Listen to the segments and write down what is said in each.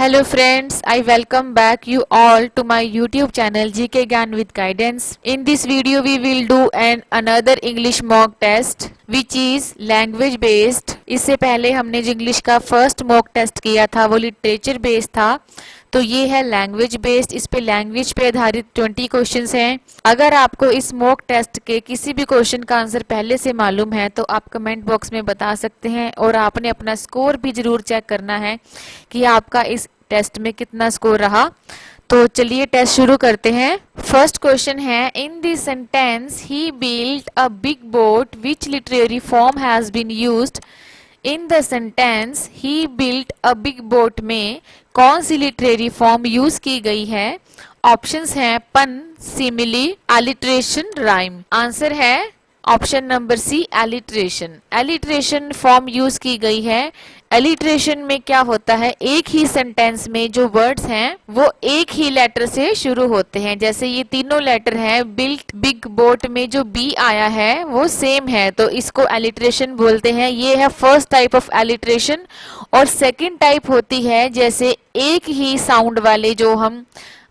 Hello friends, I welcome back you all to my YouTube channel GK Gyan with Guidance. In this video we will do another English mock test which is language based. इससे पहले हमने जो English का first mock test किया था वो literature based था, तो ये है लैंग्वेज बेस्ड। इस पे लैंग्वेज पे आधारित 20 क्वेश्चंस हैं। अगर आपको इस मॉक टेस्ट के किसी भी क्वेश्चन का आंसर पहले से मालूम है तो आप कमेंट बॉक्स में बता सकते हैं, और आपने अपना स्कोर भी जरूर चेक करना है कि आपका इस टेस्ट में कितना स्कोर रहा। तो चलिए टेस्ट शुरू करते हैं। फर्स्ट क्वेश्चन है, in this sentence he built a big boat which literary form has been used. In the sentence he built a big boat में कौन सी लिटरेरी फॉर्म यूज की गई है? ऑप्शंस हैं pun, simile, alliteration, rhyme. Answer है option number C, alliteration. Alliteration form use की गई है। एलिट्रेशन में क्या होता है, एक ही सेंटेंस में जो वर्ड्स हैं वो एक ही लेटर से शुरू होते हैं। जैसे ये तीनों लेटर हैं, बिल्ट, बिग बोट में जो बी आया है वो सेम है, तो इसको एलिट्रेशन बोलते हैं। ये है फर्स्ट टाइप ऑफ एलिट्रेशन। और सेकंड टाइप होती है जैसे एक ही साउंड वाले जो हम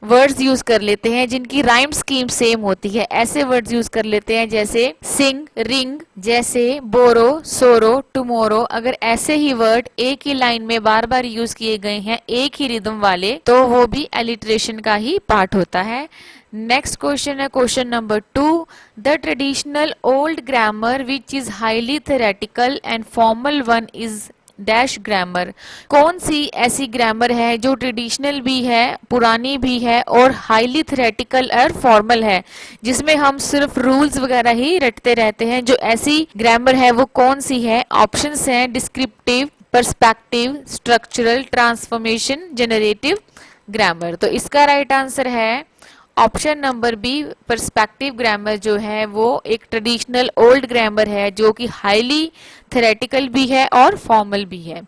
वर्ड्स यूज कर लेते हैं जिनकी राइम स्कीम सेम होती है, ऐसे वर्ड्स यूज कर लेते हैं जैसे सिंग, रिंग, जैसे बोरो, सोरो, टुमोरो। अगर ऐसे ही वर्ड एक ही लाइन में बार बार यूज किए गए हैं एक ही रिदम वाले, तो वो भी एलिट्रेशन का ही पार्ट होता है। नेक्स्ट क्वेश्चन है question number 2, the traditional old grammar which is highly theoretical and formal one is dash grammar. कौन सी ऐसी ग्रामर है जो ट्रेडिशनल भी है, पुरानी भी है और हाईली थ्योरेटिकल और फॉर्मल है, जिसमें हम सिर्फ रूल्स वगैरह ही रटते रहते हैं? जो ऐसी ग्रामर है वो कौन सी है? ऑप्शंस हैं descriptive, perspective, structural, transformation, generative grammar. तो इसका राइट आंसर है option number B, perspective grammar जो है वो एक ट्रेडिशनल ओल्ड ग्रामर है जो कि हाईली थेरेटिकल भी है और फॉर्मल भी है।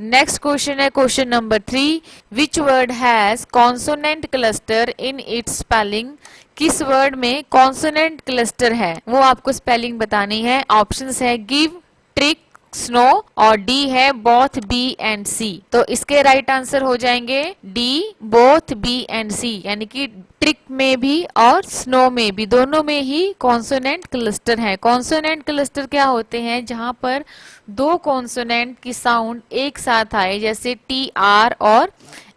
नेक्स्ट क्वेश्चन है question number 3, which word has consonant cluster in its spelling. किस वर्ड में कॉन्सोनेंट क्लस्टर है वो आपको स्पेलिंग बतानी है। ऑप्शंस है गिव, ट्रिक, स्नो, और डी है बोथ बी एंड सी। तो इसके राइट आंसर हो जाएंगे डी, बोथ बी एंड सी, यानी कि ट्रिक में भी और स्नो में भी, दोनों में ही कॉन्सोनेंट क्लस्टर है। कॉन्सोनेंट क्लस्टर क्या होते हैं? जहां पर दो कॉन्सोनेंट की साउंड एक साथ आए, जैसे टी आर और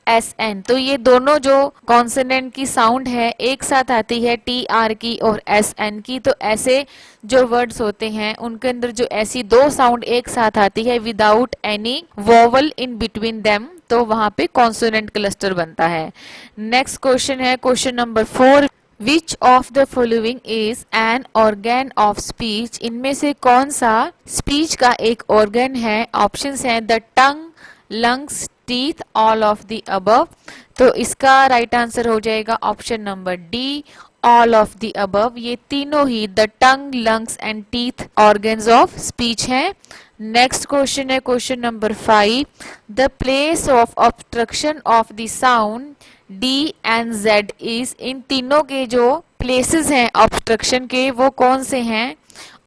एस एन। तो ये दोनों जो कॉन्सोनेंट की साउंड है एक साथ आती है, टी आर की और एस एन की। तो ऐसे जो वर्ड्स होते हैं उनके अंदर जो ऐसी दो साउंड एक साथ आती है without any vowel in between them, तो वहां पे कॉन्सोनेंट क्लस्टर बनता है। नेक्स्ट क्वेश्चन है question number 4, which of the following is an organ of speech. इनमें से कौन सा स्पीच का एक ऑर्गन है? ऑप्शंस हैं the tongue, lungs, teeth, all of the above. तो इसका राइट आंसर हो जाएगा option number D, all of the above. ये तीनों ही the tongue, lungs and teeth organs of speech हैं। नेक्स्ट क्वेश्चन है question number 5, the place of obstruction of the sound D and Z is. इन तीनों के जो प्लेसेस हैं ऑब्स्ट्रक्शन के वो कौन से हैं?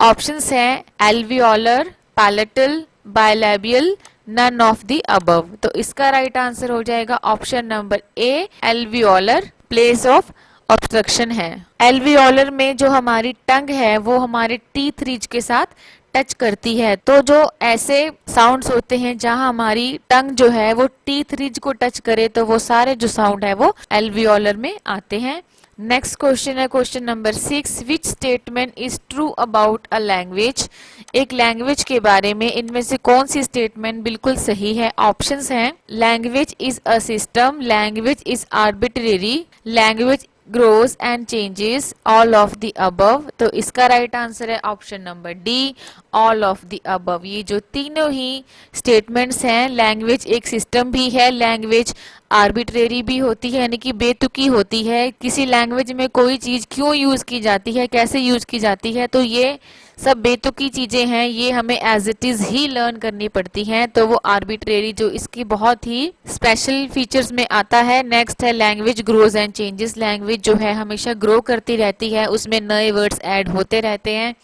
ऑप्शंस हैं alveolar, palatal, bilabial, none of the above. तो इसका राइट आंसर हो जाएगा option number A, alveolar place of obstruction है। एल्वियोलर में जो हमारी टंग है वो हमारे टीथ रीज के साथ टच करती है, तो जो ऐसे साउंड्स होते हैं जहां हमारी टंग जो है वो टीथ रीज को टच करे, तो वो सारे जो साउंड है वो एल्वियोलर में आते हैं। नेक्स्ट क्वेश्चन है question number 6, which statement is true about a language. एक लैंग्वेज के बारे में इनमें से कौन सी स्टेटमेंट बिल्कुल सही है? ऑप्शंस हैं language is a system, language is arbitrary, language grows and changes, all of the above. तो इसका राइट आंसर है option number D, all of the above. ये जो तीनों ही स्टेटमेंट्स हैं, लैंग्वेज एक सिस्टम भी है, लैंग्वेज आर्बिट्रेरी भी होती है यानी कि बेतुकी होती है। किसी लैंग्वेज में कोई चीज क्यों यूज की जाती है, कैसे यूज की जाती है, तो ये सब बेतुकी चीजें हैं, ये हमें एज इट इज ही लर्न करनी पड़ती हैं। तो वो आर्बिट्रेरी जो इसकी बहुत ही स्पेशल फीचर्स में आता है। नेक्स्ट है language grows and changes, language language जो है हमेशा ग्रो करती रहती है, उसमें नए वर्ड्स ऐड होते रहते हैं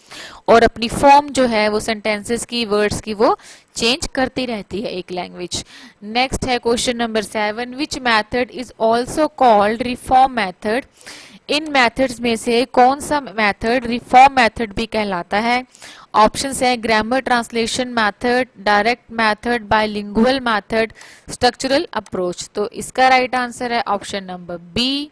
और अपनी फॉर्म जो है वो सेंटेंसेस की, वर्ड्स की वो चेंज करती रहती है एक लैंग्वेज। नेक्स्ट है question number 7, which method is also called reform method. In methods में से कौन सा मेथड रिफॉर्म मेथड भी कहलाता है? ऑप्शंस है grammar translation method, direct method, bilingual method, structural approach. तो इसका राइट आंसर है option number B,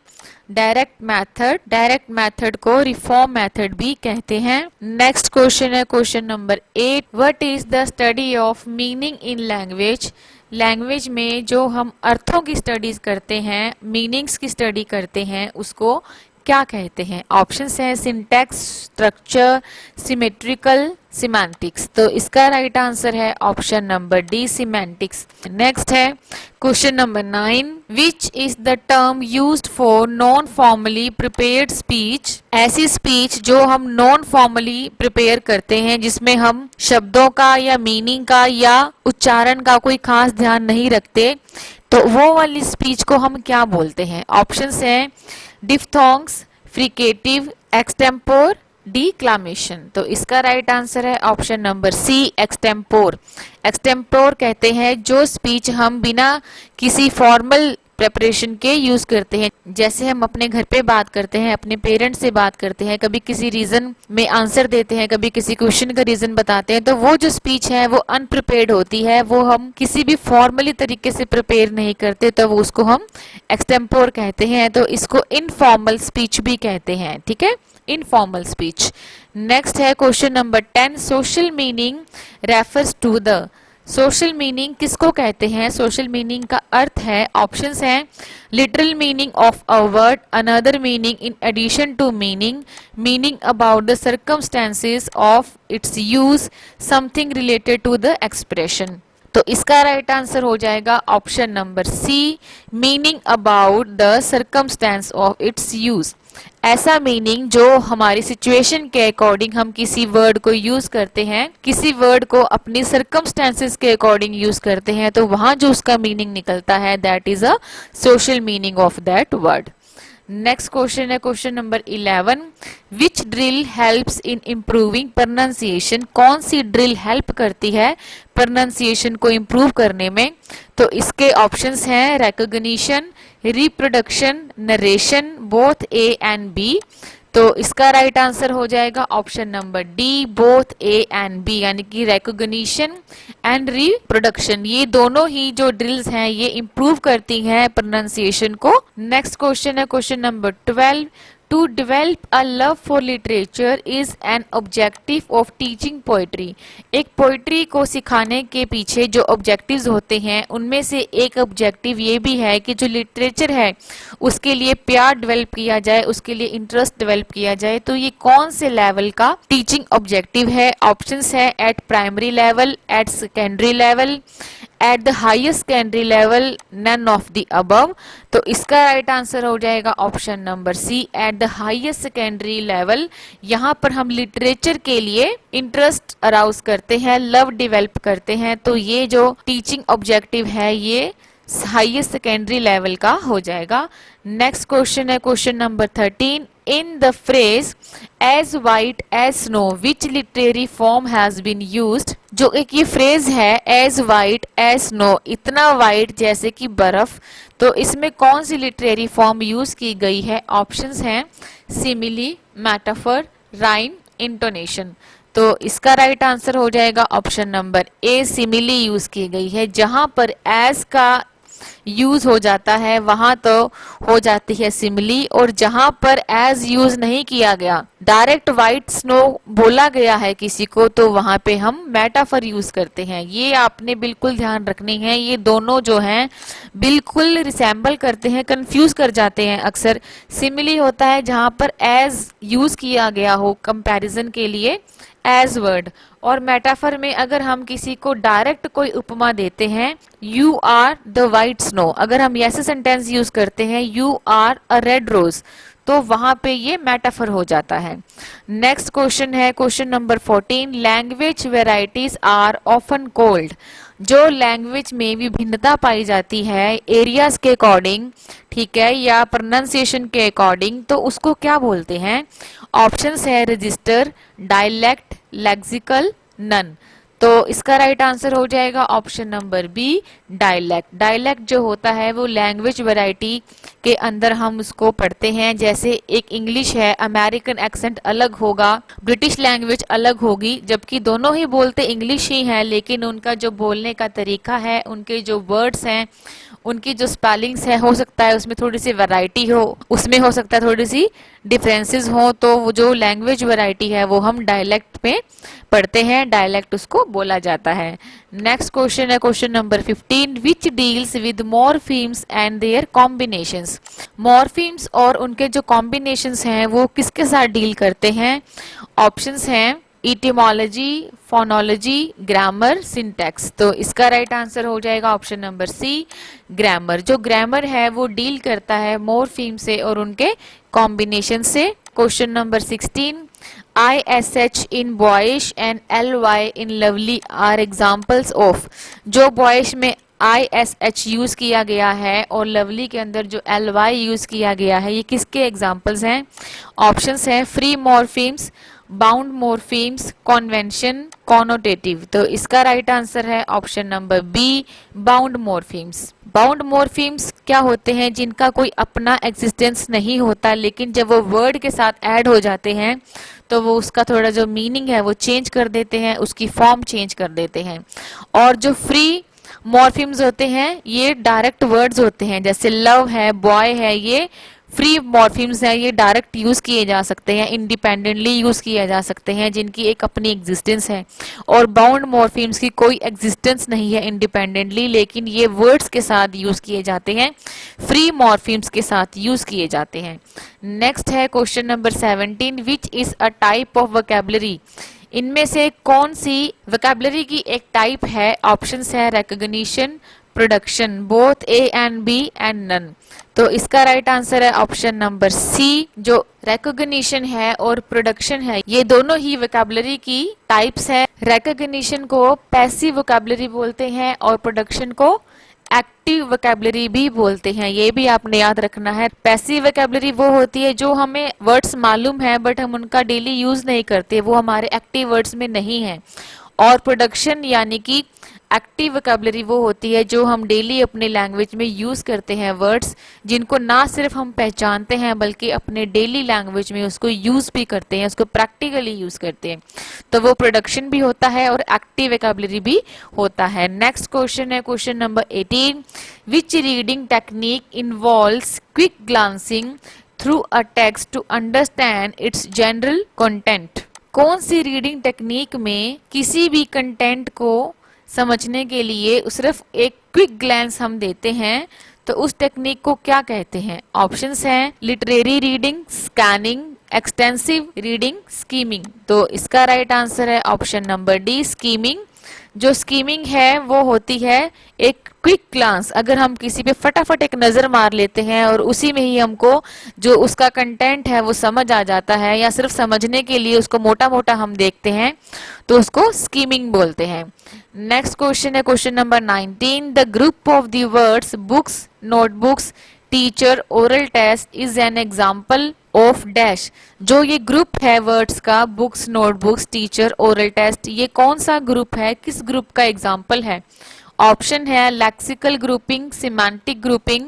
direct method. Direct method को रिफॉर्म मेथड भी कहते हैं। नेक्स्ट क्वेश्चन है question number 8, what is the study of meaning in language. Language में जो हम अर्थों की स्टडीज करते हैं, मीनिंग्स की स्टडी करते हैं, उसको क्या कहते हैं? ऑप्शंस हैं सिंटैक्स, स्ट्रक्चर, सिमेट्रिकल, सिमेंटिक्स। तो इसका राइट आंसर है option number D, semantics. Next है question number 9, which is the term used for non formally prepared speech. ऐसी स्पीच जो हम नॉन फॉर्मली प्रिपेयर करते हैं, जिसमें हम शब्दों का या मीनिंग का या उच्चारण का कोई खास ध्यान नहीं रखते, तो वो वाली स्पीच को हम क्या बोलते हैं? ऑप्शंस हैं डिफ्थोंग्स, फ्रिकेटिव, एक्सटेम्पोर, डिक्लामेशन। तो इसका राइट आंसर है option number C, extempore. Extempore कहते हैं जो स्पीच हम बिना किसी फॉर्मल प्रेपरेशन के यूज करते हैं। जैसे हम अपने घर पे बात करते हैं, अपने पेरेंट्स से बात करते हैं, कभी किसी रीजन में आंसर देते हैं, कभी किसी क्वेश्चन का रीजन बताते हैं, तो वो जो स्पीच है वो अनप्रिपेयर्ड होती है, वो हम किसी भी फॉर्मली तरीके से प्रिपेयर नहीं करते, तो वो उसको हम एक्सटेम्पोर कहते हैं। तो इसको इनफॉर्मल स्पीच भी कहते हैं, ठीक है, इनफॉर्मल स्पीच। नेक्स्ट है question number 10, social meaning refers to the. Social meaning किसको कहते हैं? सोशल मीनिंग का अर्थ है, ऑप्शंस हैं literal meaning of a word, another meaning in addition to meaning, meaning about the circumstances of its use, something related to the expression. तो इसका right answer हो जाएगा option number C, meaning about the circumstance of its use. ऐसा meaning जो हमारी situation के according हम किसी वर्ड को यूज करते हैं, किसी वर्ड को अपनी सर्कमस्टेंसेस के अकॉर्डिंग यूज करते हैं, तो वहां जो उसका मीनिंग निकलता है that is a social meaning of that word. Next question है question number 11, which drill helps in improving pronunciation. कौन सी ड्रिल हेल्प करती है प्रोनाउंसिएशन को इम्प्रूव करने में? तो इसके ऑप्शंस हैं recognition, reproduction, narration, both A and B. तो इसका राइट आंसर हो जाएगा option number D, both A and B, यानी कि रिकॉग्निशन एंड रिप्रोडक्शन, ये दोनों ही जो ड्रिल्स हैं ये इंप्रूव करती हैं प्रोनाउंसिएशन को। नेक्स्ट क्वेश्चन है question number 12, to develop a love for literature is an objective of teaching poetry. एक पोइट्री को सिखाने के पीछे जो ऑब्जेक्टिव्स होते हैं उनमें से एक ऑब्जेक्टिव ये भी है कि जो लिटरेचर है उसके लिए प्यार डेवलप किया जाए, उसके लिए इंटरेस्ट डेवलप किया जाए। तो ये कौन से लेवल का टीचिंग ऑब्जेक्टिव है? ऑप्शंस है at primary level, at secondary level, at the highest secondary level, none of the above. तो इसका राइट आंसर हो जाएगा option number C, at the highest secondary level. यहाँ पर हम लिटरेचर के लिए इंटरेस्ट अराउज करते हैं, लव डेवलप करते हैं, तो ये जो टीचिंग ऑब्जेक्टिव है ये हाईएस्ट सेकेंडरी लेवल का हो जाएगा। नेक्स्ट क्वेश्चन है question number 13, in the phrase as white as snow which literary form has been used. जो एक ये फ्रेज है एज वाइट एज स्नो, इतना वाइट जैसे कि बर्फ, तो इसमें कौन सी लिटरेरी फॉर्म यूज की गई है? ऑप्शंस हैं सिमिली, मेटाफर, राइम, इंटोनेशन। तो इसका राइट आंसर हो जाएगा ऑप्शन नंबर ए, सिमिली यूज की गई है। जहां पर एज का यूज हो जाता है वहां तो हो जाती है सिमिली, और जहां पर एज यूज नहीं किया गया, डायरेक्ट वाइट स्नो बोला गया है किसी को, तो वहां पे हम मेटाफर यूज करते हैं। ये आपने बिल्कुल ध्यान रखनी है, ये दोनों जो हैं बिल्कुल रिसेंबल करते हैं, कंफ्यूज कर जाते हैं अक्सर। सिमिली होता है जहां पर एज यूज किया गया हो कंपैरिजन के लिए एज वर्ड, और मेटाफर में अगर हम किसी को डायरेक्ट कोई उपमा देते हैं, you are the white snow, अगर हम ऐसे सेंटेंस यूज करते हैं you are a red rose, तो वहां पे ये मेटाफर हो जाता है। नेक्स्ट क्वेश्चन है question number 14, language varieties are often called. जो लैंग्वेज में विभिन्नता पाई जाती है एरियाज के अकॉर्डिंग, ठीक है, या प्रोनाउंसिएशन के अकॉर्डिंग, तो उसको क्या बोलते हैं? ऑप्शंस है रजिस्टर, डायलेक्ट, लेक्सिकल, नन। तो इसका राइट आंसर हो जाएगा option number B, dialect. Dialect जो होता है वो लैंग्वेज वैरायटी के अंदर हम उसको पढ़ते हैं। जैसे एक इंग्लिश है, अमेरिकन एक्सेंट अलग होगा, ब्रिटिश लैंग्वेज अलग होगी, जबकि दोनों ही बोलते इंग्लिश ही हैं, लेकिन उनका जो बोलने का तरीका है, उनके जो वर्ड्स हैं, उनकी जो स्पेलिंग्स है, हो सकता है उसमें थोड़ी सी वैरायटी हो, उसमें हो सकता है थोड़ी सी डिफरेंसेस हो। तो वो जो लैंग्वेज वैरायटी है वो हम डायलेक्ट में पढ़ते हैं, डायलेक्ट उसको बोला जाता है। नेक्स्ट क्वेश्चन है question number 15, which deals with morphemes and their combinations. Morphemes और उनके जो कॉम्बिनेशंस हैं वो किसके साथ डील करते हैं? ऑप्शंस हैं इटिमोलॉजी, फोनोलॉजी, ग्रामर, सिंटैक्स। तो इसका राइट आंसर हो जाएगा ऑप्शन नंबर सी, ग्रामर। जो ग्रामर है वो डील करता है मॉर्फीम से और उनके कॉम्बिनेशन से। Question number 16, ISH in boyish and LY in lovely are examples of। जो boyish में ISH यूज किया गया है और लवली के अंदर जो LY यूज किया गया है, ये किसके एग्जाम्पल्स हैं? ऑप्शंस हैं free morphemes, bound morphemes, convention, connotative. तो इसका राइट आंसर है option number B, bound morphemes. Bound morphemes क्या होते हैं? जिनका कोई अपना एग्जिस्टेंस नहीं होता, लेकिन जब वो वर्ड के साथ ऐड हो जाते हैं तो वो उसका थोड़ा जो मीनिंग है वो चेंज कर देते हैं, उसकी फॉर्म चेंज कर देते हैं। और जो फ्री मॉर्फीम्स होते हैं ये डायरेक्ट वर्ड्स होते हैं, जैसे लव है, बॉय है, ये फ्री मॉर्फीम्स है, ये डायरेक्ट यूज किए जा सकते हैं, इंडिपेंडेंटली यूज किए जा सकते हैं, जिनकी एक अपनी एग्जिस्टेंस है। और बाउंड मॉर्फीम्स की कोई एग्जिस्टेंस नहीं है इंडिपेंडेंटली, लेकिन ये वर्ड्स के साथ यूज किए जाते हैं, फ्री मॉर्फीम्स के साथ यूज किए जाते हैं। नेक्स्ट है question number 17, which is a type of vocabulary. इनमें से कौन सी वोकैबुलरी की एक टाइप है? ऑप्शंस है recognition, production, both A and B and none. तो इसका राइट आंसर है ऑप्शन नंबर सी, जो रिकॉग्निशन है और प्रोडक्शन है, ये दोनों ही वोकैबुलरी की टाइप्स है। रिकॉग्निशन को पैसिव वोकैबुलरी बोलते हैं और प्रोडक्शन को एक्टिव वोकैबुलरी भी बोलते हैं, ये भी आपने याद रखना है। पैसिव वोकैबुलरी वो होती है जो हमें वर्ड्स मालूम है बट हम उनका डेली यूज नहीं करते, वो हमारे एक्टिव वर्ड्स में नहीं है। और प्रोडक्शन यानी कि एक्टिव वोकैबुलरी वो होती है जो हम डेली अपने लैंग्वेज में यूज करते हैं, वर्ड्स जिनको ना सिर्फ हम पहचानते हैं बल्कि अपने डेली लैंग्वेज में उसको यूज भी करते हैं, उसको प्रैक्टिकली यूज करते हैं। तो वो प्रोडक्शन भी होता है और एक्टिव वोकैबुलरी भी होता है। नेक्स्ट क्वेश्चन है question number 18, which reading technique involves quick glancing through a text to understand its general content. कौन सी रीडिंग टेक्निक में किसी भी कंटेंट को समझने के लिए सिर्फ एक क्विक ग्लैंस हम देते हैं, तो उस टेक्निक को क्या कहते हैं? ऑप्शंस हैं literary reading, scanning, extensive reading, skimming. तो इसका राइट आंसर है ऑप्शन नंबर डी, स्कीमिंग। जो स्कीमिंग है वो होती है एक क्विक ग्लांस, अगर हम किसी पे फटाफट एक नजर मार लेते हैं और उसी में ही हमको जो उसका कंटेंट है वो समझ आ जाता है, या सिर्फ समझने के लिए उसको मोटा मोटा हम देखते हैं, तो उसको स्कीमिंग बोलते हैं। नेक्स्ट क्वेश्चन है question number 19, the group of the words books, notebooks, teacher, oral test is an example of dash. जो ये ग्रुप है वर्ड्स का, books, notebooks, teacher, oral test, ये कौन सा ग्रुप है, किस ग्रुप का एग्जाम्पल है? ऑप्शन है lexical grouping, semantic grouping,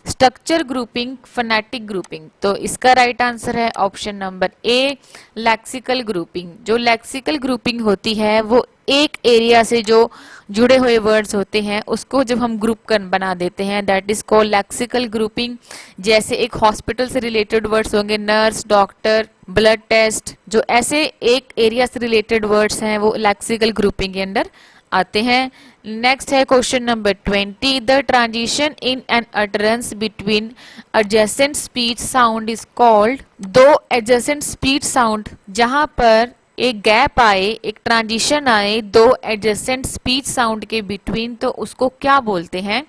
structure grouping, phonetic grouping. तो इसका राइट आंसर है ऑप्शन नंबर ए, लैक्सिकल ग्रुपिंग। जो लैक्सिकल ग्रुपिंग होती है वो एक एरिया से जो जुड़े हुए वर्ड्स होते हैं उसको जब हम ग्रुप कर बना देते हैं, that is called lexical grouping. जैसे एक हॉस्पिटल से रिलेटेड वर्ड्स होंगे, नर्स, डॉक्टर, ब्लड टेस्ट, जो ऐसे एक एरिया से रिलेटेड वर्ड्स हैं वो लैक्सिकल ग्रुपिंग के अंडर आते हैं। नेक्स्ट है question number 20, the transition in an utterance between adjacent speech sound is called. दो एडजेसेंट स्पीच साउंड, जहां पर एक गैप आए, एक ट्रांजिशन आए दो एडजेसेंट स्पीच साउंड के बिटवीन, तो उसको क्या बोलते हैं?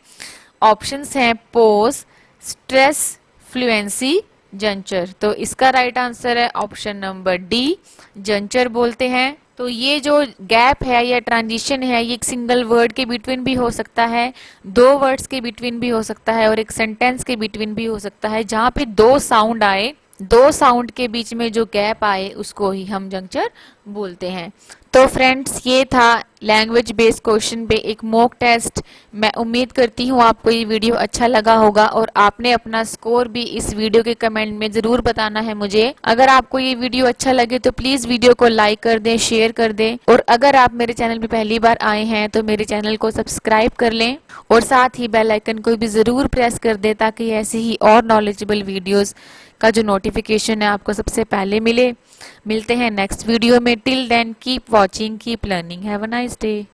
ऑप्शंस हैं पोज, स्ट्रेस, फ्लुएंसी, जंचर। तो इसका राइट आंसर है ऑप्शन नंबर डी, जंचर बोलते हैं। तो ये जो गैप है या ट्रांजिशन है, ये एक सिंगल वर्ड के बिटवीन भी हो सकता है, दो वर्ड्स के बिटवीन भी हो सकता है और एक सेंटेंस के बिटवीन भी हो सकता है। जहां पे दो साउंड आए, दो साउंड के बीच में जो गैप आए, उसको ही हम जंक्चर बोलते हैं। तो फ्रेंड्स, ये था लैंग्वेज बेस्ड क्वेश्चन पे एक मॉक टेस्ट। मैं उम्मीद करती हूँ आपको ये वीडियो अच्छा लगा होगा और आपने अपना स्कोर भी इस वीडियो के कमेंट में जरूर बताना है मुझे। अगर आपको ये वीडियो अच्छा लगे तो प्लीज वीडियो को लाइक कर दें, शेयर कर दें, और अगर आप मेरे चैनल पे पहली बार आए हैं तो मेरे चैनल को सब्सक्राइब कर लें और साथ ही बेल आइकन को भी जरूर प्रेस कर दें ताकि ऐसी ही और नॉलेजेबल वीडियोस का जो नोटिफिकेशन है आपको सबसे पहले मिले। मिलते हैं नेक्स्ट वीडियो में। Till then keep watching, keep learning, have a nice day.